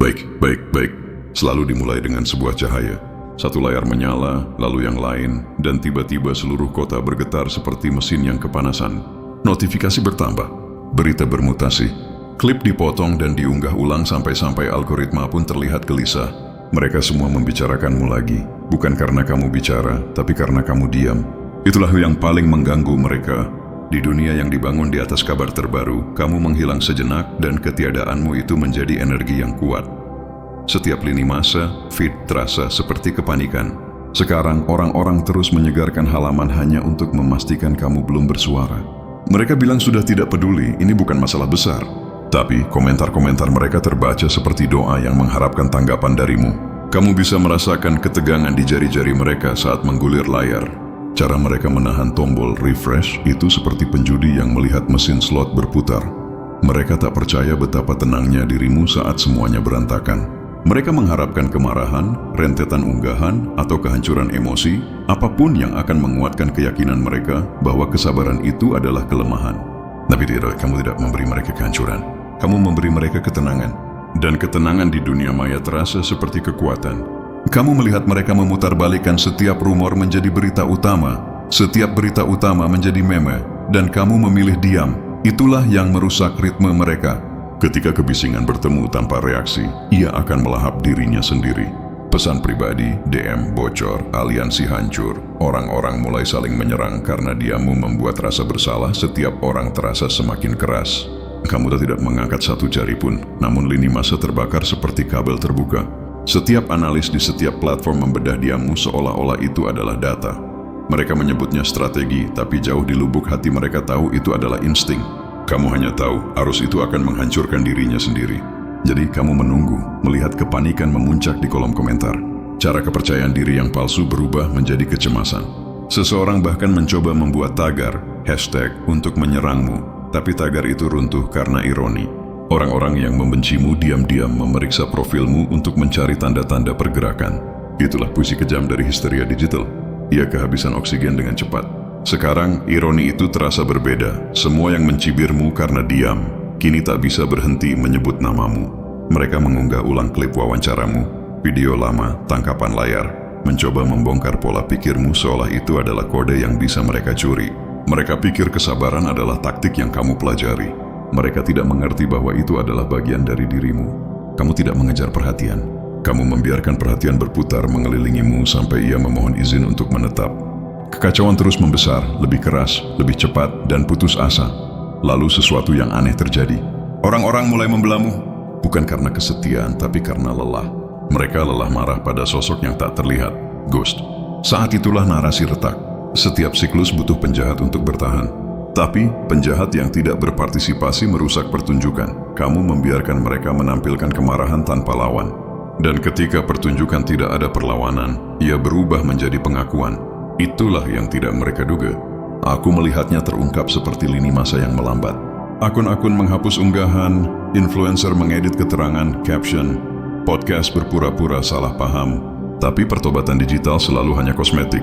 Baik, baik, baik. Selalu dimulai dengan sebuah cahaya. Satu layar menyala, lalu yang lain, dan tiba-tiba seluruh kota bergetar seperti mesin yang kepanasan. Notifikasi bertambah, berita bermutasi, klip dipotong dan diunggah ulang sampai-sampai algoritma pun terlihat gelisah. Mereka semua membicarakanmu lagi, bukan karena kamu bicara, tapi karena kamu diam. Itulah yang paling mengganggu mereka. Di dunia yang dibangun di atas kabar terbaru, kamu menghilang sejenak dan ketiadaanmu itu menjadi energi yang kuat. Setiap lini masa, feed terasa seperti kepanikan. Sekarang orang-orang terus menyegarkan halaman hanya untuk memastikan kamu belum bersuara. Mereka bilang sudah tidak peduli, ini bukan masalah besar. Tapi komentar-komentar mereka terbaca seperti doa yang mengharapkan tanggapan darimu. Kamu bisa merasakan ketegangan di jari-jari mereka saat menggulir layar. Cara mereka menahan tombol refresh itu seperti penjudi yang melihat mesin slot berputar. Mereka tak percaya betapa tenangnya dirimu saat semuanya berantakan. Mereka mengharapkan kemarahan, rentetan unggahan, atau kehancuran emosi, apapun yang akan menguatkan keyakinan mereka bahwa kesabaran itu adalah kelemahan. Tapi tidak, kamu tidak memberi mereka kehancuran. Kamu memberi mereka ketenangan. Dan ketenangan di dunia maya terasa seperti kekuatan. Kamu melihat mereka memutarbalikkan setiap rumor menjadi berita utama, setiap berita utama menjadi meme, dan kamu memilih diam. Itulah yang merusak ritme mereka. Ketika kebisingan bertemu tanpa reaksi, ia akan melahap dirinya sendiri. Pesan pribadi, DM bocor, aliansi hancur, orang-orang mulai saling menyerang karena diammu membuat rasa bersalah setiap orang terasa semakin keras. Kamu tidak mengangkat satu jari pun, namun lini masa terbakar seperti kabel terbuka. Setiap analis di setiap platform membedah diammu seolah-olah itu adalah data. Mereka menyebutnya strategi, tapi jauh di lubuk hati mereka tahu itu adalah insting. Kamu hanya tahu arus itu akan menghancurkan dirinya sendiri. Jadi kamu menunggu, melihat kepanikan memuncak di kolom komentar. Cara kepercayaan diri yang palsu berubah menjadi kecemasan. Seseorang bahkan mencoba membuat tagar, hashtag untuk menyerangmu, tapi tagar itu runtuh karena ironi. Orang-orang yang membencimu diam-diam memeriksa profilmu untuk mencari tanda-tanda pergerakan. Itulah puisi kejam dari histeria digital. Ia kehabisan oksigen dengan cepat. Sekarang, ironi itu terasa berbeda. Semua yang mencibirmu karena diam, kini tak bisa berhenti menyebut namamu. Mereka mengunggah ulang klip wawancaramu, video lama, tangkapan layar, mencoba membongkar pola pikirmu seolah itu adalah kode yang bisa mereka curi. Mereka pikir kesabaran adalah taktik yang kamu pelajari. Mereka tidak mengerti bahwa itu adalah bagian dari dirimu. Kamu tidak mengejar perhatian. Kamu membiarkan perhatian berputar mengelilingimu sampai ia memohon izin untuk menetap. Kekacauan terus membesar, lebih keras, lebih cepat, dan putus asa. Lalu sesuatu yang aneh terjadi. Orang-orang mulai membelamu, bukan karena kesetiaan, tapi karena lelah. Mereka lelah marah pada sosok yang tak terlihat, ghost. Saat itulah narasi retak. Setiap siklus butuh penjahat untuk bertahan. Tapi, penjahat yang tidak berpartisipasi merusak pertunjukan. Kamu membiarkan mereka menampilkan kemarahan tanpa lawan. Dan ketika pertunjukan tidak ada perlawanan, ia berubah menjadi pengakuan. Itulah yang tidak mereka duga. Aku melihatnya terungkap seperti lini masa yang melambat. Akun-akun menghapus unggahan, influencer mengedit keterangan, caption, podcast berpura-pura salah paham. Tapi pertobatan digital selalu hanya kosmetik.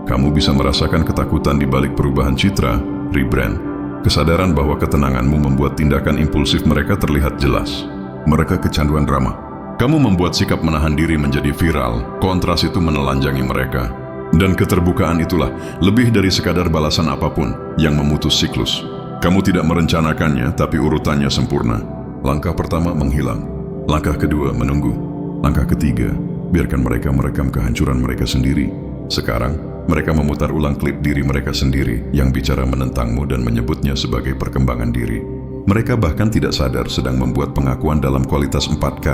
Kamu bisa merasakan ketakutan di balik perubahan citra, rebrand. Kesadaran bahwa ketenanganmu membuat tindakan impulsif mereka terlihat jelas. Mereka kecanduan drama. Kamu membuat sikap menahan diri menjadi viral, kontras itu menelanjangi mereka. Dan keterbukaan itulah lebih dari sekadar balasan apapun yang memutus siklus. Kamu tidak merencanakannya, tapi urutannya sempurna. Langkah pertama menghilang. Langkah kedua menunggu. Langkah ketiga, biarkan mereka merekam kehancuran mereka sendiri. Sekarang, mereka memutar ulang klip diri mereka sendiri yang bicara menentangmu dan menyebutnya sebagai perkembangan diri. Mereka bahkan tidak sadar sedang membuat pengakuan dalam kualitas 4K.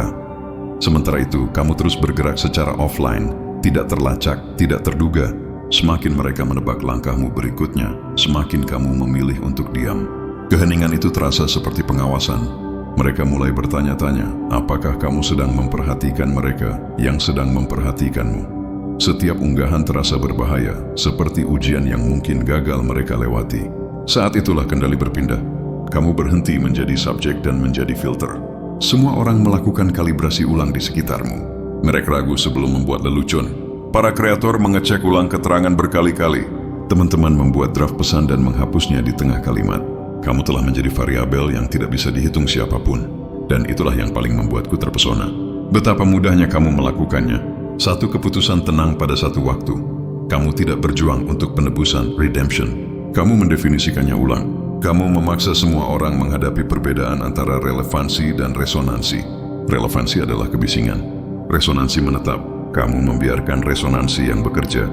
Sementara itu, kamu terus bergerak secara offline, tidak terlacak, tidak terduga. Semakin mereka menebak langkahmu berikutnya, semakin kamu memilih untuk diam. Keheningan itu terasa seperti pengawasan. Mereka mulai bertanya-tanya, apakah kamu sedang memperhatikan mereka yang sedang memperhatikanmu? Setiap unggahan terasa berbahaya, seperti ujian yang mungkin gagal mereka lewati. Saat itulah kendali berpindah. Kamu berhenti menjadi subjek dan menjadi filter. Semua orang melakukan kalibrasi ulang di sekitarmu. Mereka ragu sebelum membuat lelucon. Para kreator mengecek ulang keterangan berkali-kali. Teman-teman membuat draft pesan dan menghapusnya di tengah kalimat. Kamu telah menjadi variabel yang tidak bisa dihitung siapapun. Dan itulah yang paling membuatku terpesona. Betapa mudahnya kamu melakukannya. Satu keputusan tenang pada satu waktu. Kamu tidak berjuang untuk penebusan, redemption. Kamu mendefinisikannya ulang. Kamu memaksa semua orang menghadapi perbedaan antara relevansi dan resonansi. Relevansi adalah kebisingan. Resonansi menetap. Kamu membiarkan resonansi yang bekerja.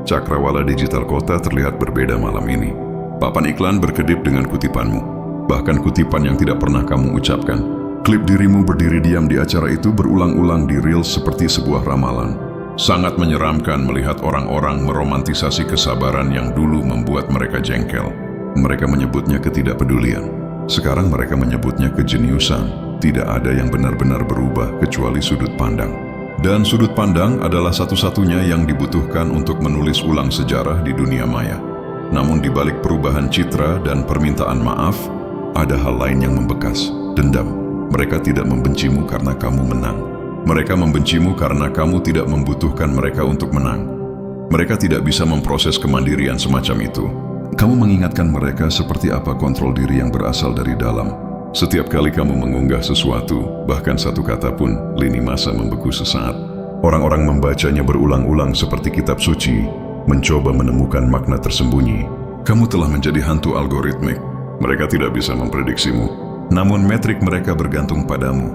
Cakrawala digital kota terlihat berbeda malam ini. Papan iklan berkedip dengan kutipanmu. Bahkan kutipan yang tidak pernah kamu ucapkan. Klip dirimu berdiri diam di acara itu berulang-ulang di reels seperti sebuah ramalan. Sangat menyeramkan melihat orang-orang meromantisasi kesabaran yang dulu membuat mereka jengkel. Mereka menyebutnya ketidakpedulian. Sekarang mereka menyebutnya kejeniusan. Tidak ada yang benar-benar berubah kecuali sudut pandang. Dan sudut pandang adalah satu-satunya yang dibutuhkan untuk menulis ulang sejarah di dunia maya. Namun di balik perubahan citra dan permintaan maaf, ada hal lain yang membekas, dendam. Mereka tidak membencimu karena kamu menang. Mereka membencimu karena kamu tidak membutuhkan mereka untuk menang. Mereka tidak bisa memproses kemandirian semacam itu. Kamu mengingatkan mereka seperti apa kontrol diri yang berasal dari dalam. Setiap kali kamu mengunggah sesuatu, bahkan satu kata pun, lini masa membeku sesaat. Orang-orang membacanya berulang-ulang seperti kitab suci, mencoba menemukan makna tersembunyi. Kamu telah menjadi hantu algoritmik. Mereka tidak bisa memprediksimu, namun metrik mereka bergantung padamu.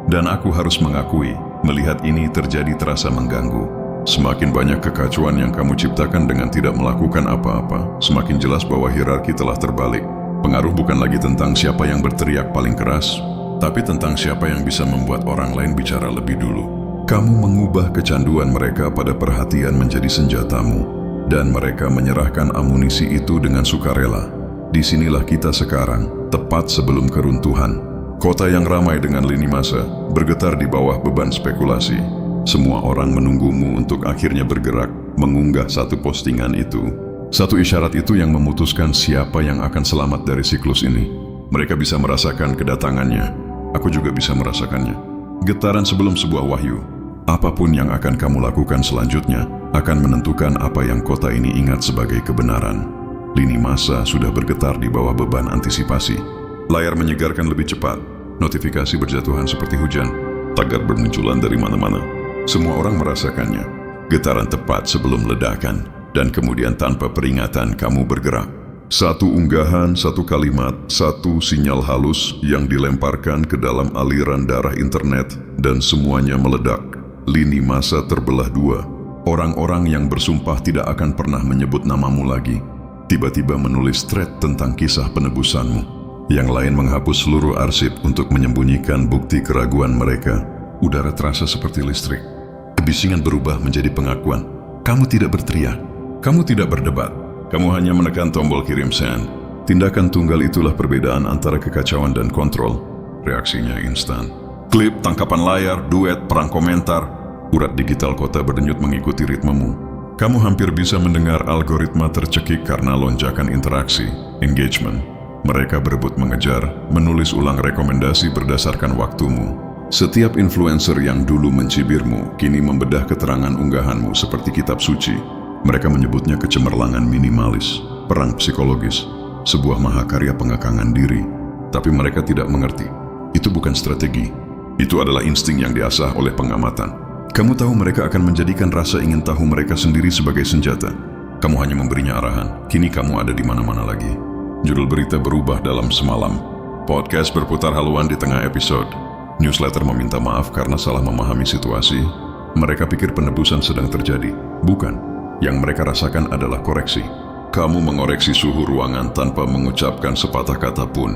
Dan aku harus mengakui, melihat ini terjadi terasa mengganggu. Semakin banyak kekacauan yang kamu ciptakan dengan tidak melakukan apa-apa, semakin jelas bahwa hierarki telah terbalik. Pengaruh bukan lagi tentang siapa yang berteriak paling keras, tapi tentang siapa yang bisa membuat orang lain bicara lebih dulu. Kamu mengubah kecanduan mereka pada perhatian menjadi senjatamu, dan mereka menyerahkan amunisi itu dengan sukarela. Disinilah kita sekarang, tepat sebelum keruntuhan. Kota yang ramai dengan lini masa, bergetar di bawah beban spekulasi. Semua orang menunggumu untuk akhirnya bergerak, mengunggah satu postingan itu. Satu isyarat itu yang memutuskan siapa yang akan selamat dari siklus ini. Mereka bisa merasakan kedatangannya. Aku juga bisa merasakannya. Getaran sebelum sebuah wahyu. Apapun yang akan kamu lakukan selanjutnya akan menentukan apa yang kota ini ingat sebagai kebenaran. Lini masa sudah bergetar di bawah beban antisipasi. Layar menyegarkan lebih cepat. Notifikasi berjatuhan seperti hujan. Tagar bermunculan dari mana-mana. Semua orang merasakannya. Getaran tepat sebelum ledakan. Dan kemudian tanpa peringatan kamu bergerak. Satu unggahan, satu kalimat, satu sinyal halus yang dilemparkan ke dalam aliran darah internet dan semuanya meledak. Lini masa terbelah dua. Orang-orang yang bersumpah tidak akan pernah menyebut namamu lagi, tiba-tiba menulis thread tentang kisah penebusanmu. Yang lain menghapus seluruh arsip untuk menyembunyikan bukti keraguan mereka. Udara terasa seperti listrik. Kebisingan berubah menjadi pengakuan. Kamu tidak berteriak. Kamu tidak berdebat. Kamu hanya menekan tombol kirim send. Tindakan tunggal itulah perbedaan antara kekacauan dan kontrol. Reaksinya instan. Klip, tangkapan layar, duet, perang komentar. Urat digital kota berdenyut mengikuti ritmemu. Kamu hampir bisa mendengar algoritma tercekik karena lonjakan interaksi, engagement. Mereka berebut mengejar, menulis ulang rekomendasi berdasarkan waktumu. Setiap influencer yang dulu mencibirmu, kini membedah keterangan unggahanmu seperti kitab suci. Mereka menyebutnya kecemerlangan minimalis, perang psikologis, sebuah mahakarya pengekangan diri. Tapi mereka tidak mengerti. Itu bukan strategi. Itu adalah insting yang diasah oleh pengamatan. Kamu tahu mereka akan menjadikan rasa ingin tahu mereka sendiri sebagai senjata. Kamu hanya memberinya arahan. Kini kamu ada di mana-mana lagi. Judul berita berubah dalam semalam. Podcast berputar haluan di tengah episode. Newsletter meminta maaf karena salah memahami situasi. Mereka pikir penebusan sedang terjadi. Bukan. Yang mereka rasakan adalah koreksi. Kamu mengoreksi suhu ruangan tanpa mengucapkan sepatah kata pun.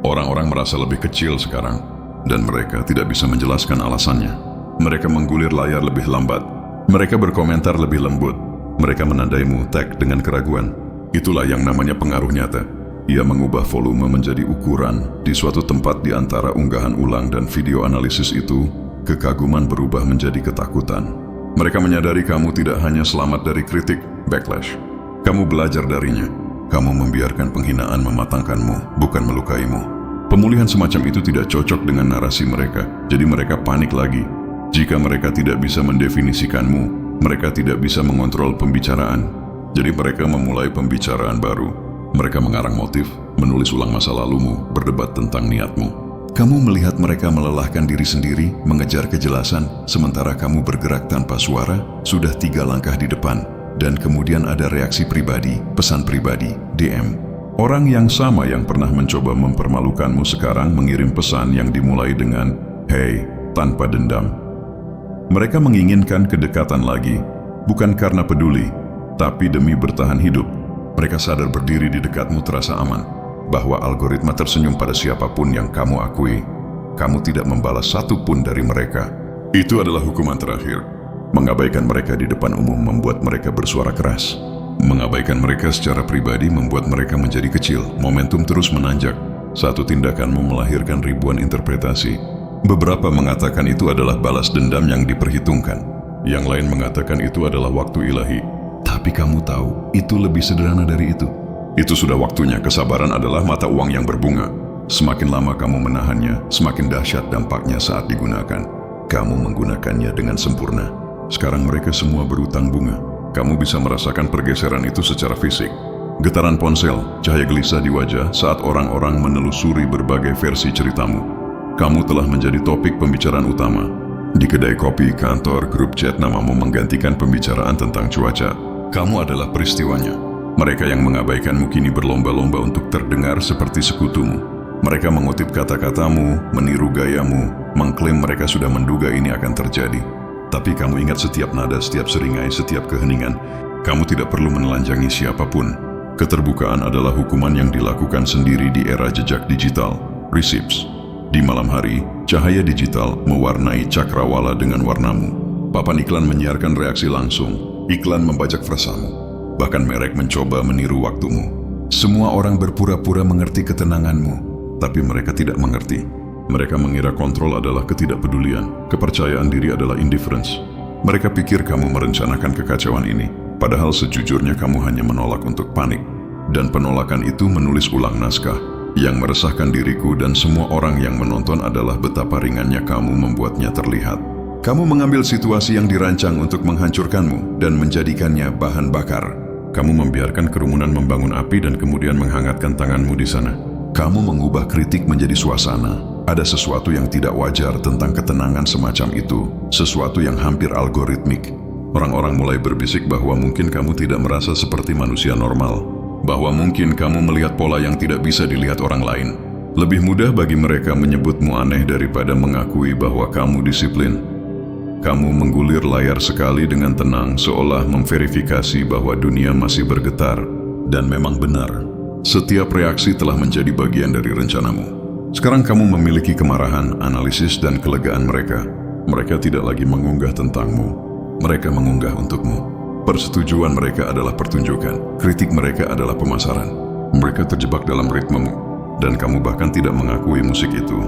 Orang-orang merasa lebih kecil sekarang, dan mereka tidak bisa menjelaskan alasannya. Mereka menggulir layar lebih lambat. Mereka berkomentar lebih lembut. Mereka menandaimu tag dengan keraguan. Itulah yang namanya pengaruh nyata. Ia mengubah volume menjadi ukuran. Di suatu tempat di antara unggahan ulang dan video analisis itu, kekaguman berubah menjadi ketakutan. Mereka menyadari kamu tidak hanya selamat dari kritik, backlash. Kamu belajar darinya. Kamu membiarkan penghinaan mematangkanmu, bukan melukaimu. Pemulihan semacam itu tidak cocok dengan narasi mereka, jadi mereka panik lagi. Jika mereka tidak bisa mendefinisikanmu, mereka tidak bisa mengontrol pembicaraan. Jadi mereka memulai pembicaraan baru. Mereka mengarang motif, menulis ulang masa lalumu, berdebat tentang niatmu. Kamu melihat mereka melelahkan diri sendiri, mengejar kejelasan, sementara kamu bergerak tanpa suara, sudah 3 langkah di depan, dan kemudian ada reaksi pribadi, pesan pribadi, DM. Orang yang sama yang pernah mencoba mempermalukanmu sekarang mengirim pesan yang dimulai dengan, "Hey," tanpa dendam. Mereka menginginkan kedekatan lagi, bukan karena peduli, tapi demi bertahan hidup. Mereka sadar berdiri di dekatmu terasa aman, bahwa algoritma tersenyum pada siapapun yang kamu akui. Kamu tidak membalas satu pun dari mereka. Itu adalah hukuman terakhir. Mengabaikan mereka di depan umum membuat mereka bersuara keras. Mengabaikan mereka secara pribadi membuat mereka menjadi kecil. Momentum terus menanjak. Satu tindakanmu melahirkan ribuan interpretasi. Beberapa mengatakan itu adalah balas dendam yang diperhitungkan. Yang lain mengatakan itu adalah waktu ilahi. Tapi kamu tahu, itu lebih sederhana dari itu. Itu sudah waktunya. Kesabaran adalah mata uang yang berbunga. Semakin lama kamu menahannya, semakin dahsyat dampaknya saat digunakan. Kamu menggunakannya dengan sempurna. Sekarang mereka semua berutang bunga. Kamu bisa merasakan pergeseran itu secara fisik. Getaran ponsel, cahaya gelisah di wajah saat orang-orang menelusuri berbagai versi ceritamu. Kamu telah menjadi topik pembicaraan utama. Di kedai kopi, kantor, grup chat, namamu menggantikan pembicaraan tentang cuaca. Kamu adalah peristiwanya. Mereka yang mengabaikanmu kini berlomba-lomba untuk terdengar seperti sekutumu. Mereka mengutip kata-katamu, meniru gayamu, mengklaim mereka sudah menduga ini akan terjadi. Tapi kamu ingat setiap nada, setiap seringai, setiap keheningan. Kamu tidak perlu menelanjangi siapapun. Keterbukaan adalah hukuman yang dilakukan sendiri di era jejak digital. Receipts. Di malam hari, cahaya digital mewarnai cakrawala dengan warnamu. Papan iklan menyiarkan reaksi langsung. Iklan membajak frasamu. Bahkan merek mencoba meniru waktumu. Semua orang berpura-pura mengerti ketenanganmu, tapi mereka tidak mengerti. Mereka mengira kontrol adalah ketidakpedulian, kepercayaan diri adalah indifference. Mereka pikir kamu merencanakan kekacauan ini, padahal sejujurnya kamu hanya menolak untuk panik. Dan penolakan itu menulis ulang naskah. Yang meresahkan diriku dan semua orang yang menonton adalah betapa ringannya kamu membuatnya terlihat. Kamu mengambil situasi yang dirancang untuk menghancurkanmu dan menjadikannya bahan bakar. Kamu membiarkan kerumunan membangun api dan kemudian menghangatkan tanganmu di sana. Kamu mengubah kritik menjadi suasana. Ada sesuatu yang tidak wajar tentang ketenangan semacam itu, sesuatu yang hampir algoritmik. Orang-orang mulai berbisik bahwa mungkin kamu tidak merasa seperti manusia normal, bahwa mungkin kamu melihat pola yang tidak bisa dilihat orang lain. Lebih mudah bagi mereka menyebutmu aneh daripada mengakui bahwa kamu disiplin. Kamu menggulir layar sekali dengan tenang, seolah memverifikasi bahwa dunia masih bergetar. Dan memang benar, setiap reaksi telah menjadi bagian dari rencanamu. Sekarang kamu memiliki kemarahan, analisis, dan kelegaan mereka. Mereka tidak lagi mengunggah tentangmu. Mereka mengunggah untukmu. Persetujuan mereka adalah pertunjukan. Kritik mereka adalah pemasaran. Mereka terjebak dalam ritmemu. Dan kamu bahkan tidak mengakui musik itu.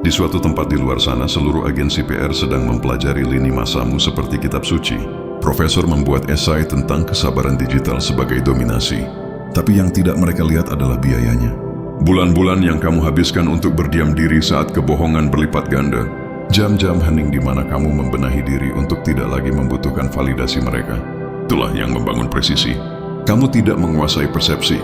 Di suatu tempat di luar sana, seluruh agensi PR sedang mempelajari lini masamu seperti kitab suci. Profesor membuat esai tentang kesabaran digital sebagai dominasi. Tapi yang tidak mereka lihat adalah biayanya. Bulan-bulan yang kamu habiskan untuk berdiam diri saat kebohongan berlipat ganda. Jam-jam hening di mana kamu membenahi diri untuk tidak lagi membutuhkan validasi mereka. Itulah yang membangun presisi. Kamu tidak menguasai persepsi.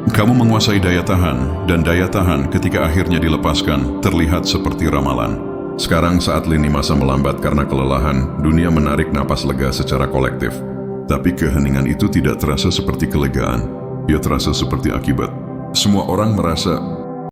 Kamu menguasai daya tahan, dan daya tahan ketika akhirnya dilepaskan terlihat seperti ramalan. Sekarang saat lini masa melambat karena kelelahan, dunia menarik napas lega secara kolektif. Tapi keheningan itu tidak terasa seperti kelegaan. Ia terasa seperti akibat. Semua orang merasa